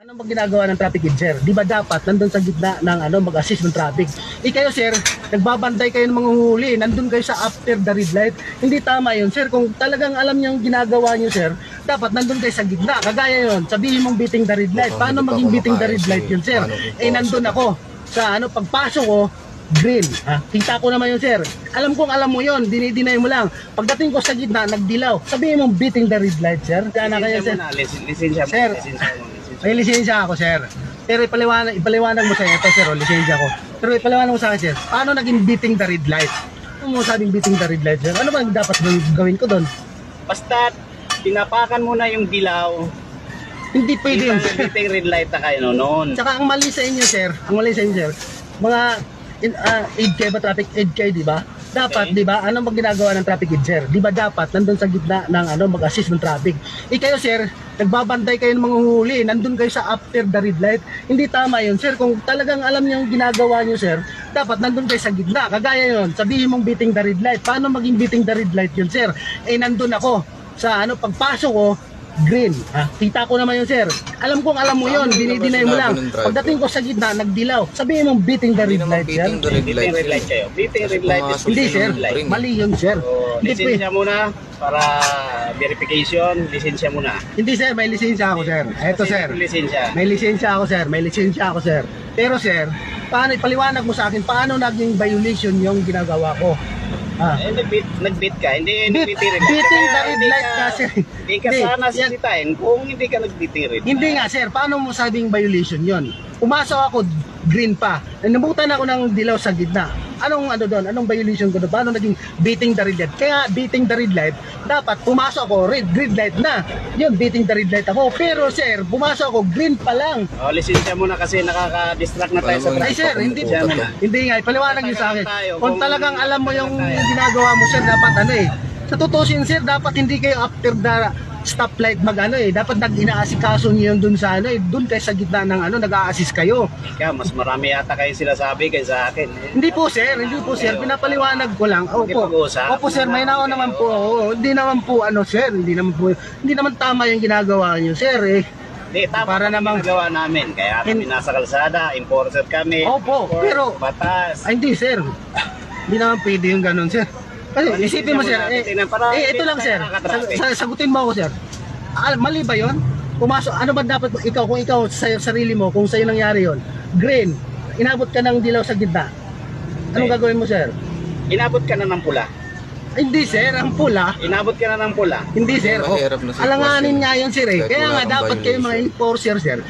Ano bang ginagawa ng traffic kid, sir? Di ba dapat nandun sa gitna ng mag-assist ng traffic? Kayo, sir, nagbabantay kayo ng mga huli, nandun kayo sa after the red light. Hindi tama yun, sir. Kung talagang alam niyo yung ginagawa niyo, sir, dapat nandun kayo sa gitna. Kagaya yun, sabihin mong beating the red light. Paano maging beating the red light yun, sir? Nandun ako sa pagpasok ko, green. Kita ko naman yun, sir. Alam kong alam mo yun, dinidinay mo lang. Pagdating ko sa gitna, nagdilaw. Sabihin mong beating the red light, sir. Kaya na kayo, sir. Lisensya mo. Sir, may lisensya ako, sir. Pero ipaliwanag mo sa ito, sir, lisensya ko. Pero ipaliwanag mo sa akin, sir, paano naging beating the red light? Ano mo sabing beating the red light, sir? Ano ba dapat gawin ko doon? Basta tinapakan mo na yung dilaw. Hindi pwede yun, sir. Beating red light na kayo noon. Tsaka ang mali sa inyo, sir, mga aid kayo ba, traffic aid kayo, di ba? Dapat, di ba, anong ginagawa ng traffic aid, sir? Di ba dapat nandun sa gitna ng mag-assist ng traffic? Kayo, sir, nagbabantay kayo ng mga huli, nandun kayo sa after the red light. Hindi tama yun, sir. Kung talagang alam niyo yung ginagawa niyo, sir, dapat nandun kayo sa gitna. Kagaya yun, sabihin mong beating the red light. Paano maging beating the red light yun, sir? Nandun ako sa pagpasok ko, green. Kita ko naman yun, sir. Alam kong alam mo yun, dinidinay mo lang. Pagdating ko sa gitna, nagdilaw. Sabihin mong beating the red light, sir. Beating red light kayo. Beating red light is Hindi, sir. Mali yun, sir. Lisensya muna para verification. Lisensya muna. Hindi, sir. May lisensya ako, sir. Eto, sir. Lisensya. May lisensya ako, sir. May lisensya ako, sir. Pero, sir, paliwanag mo sa akin, paano naging violation yung ginagawa ko? Nag-beat ka. Hindi beating red light. Beating the red light ka, sir. Hindi ka sana sisitain kung hindi ka nag-beating red light. Hindi nga, sir. Paano mo sabing violation yon? Pumasok ako, green pa. Nabutan ako ng dilaw sa gitna. Anong doon? Anong violation ko doon? Paano naging beating the red light? Kaya beating the red light, dapat pumasok ako, red light na. Yun, beating the red light ako. Pero, sir, pumasok ako, green pa lang. Lisensya mo na kasi nakaka-distract na tayo sa Ay, sir, hindi nga. Ipaliwanag niyo sa akin. Kung talagang alam mo yung ginagawa mo, sir, dapat sa tutusin, sir, dapat hindi kayo after the stoplight dapat nag-inaasikaso niyo yung dun sa dun kayo sa gitna ng nag-a-assist kayo. Mas marami yata kayo sinasabi kaysa akin. Hindi po, sir, pinapaliwanag ko lang. Opo, sir, may nao naman po. Hindi naman po sir, hindi naman tama yung ginagawa niyo, sir. Hindi, tama para namang gawa namin. Kaya kami nasa kalsada, enforcer kami. Opo, pero batas. Hindi, sir. Hindi naman pwede yung ganun, sir. Kasi isipin mo, sir, ito lang, sir. Sagutin mo ako, sir. Mali ba yun? Pumasok, ano ba dapat ikaw, kung ikaw sa sarili mo, kung sa'yo nangyari yon, green, inabot ka ng dilaw sa gitna, anong gagawin mo, sir? Inabot ka na ng pula. Hindi, sir, ang pula. Inabot ka na ng pula. Hindi, sir. Alanganin nga yan, sir. Kaya nga, dapat kayo mga enforcer, sir,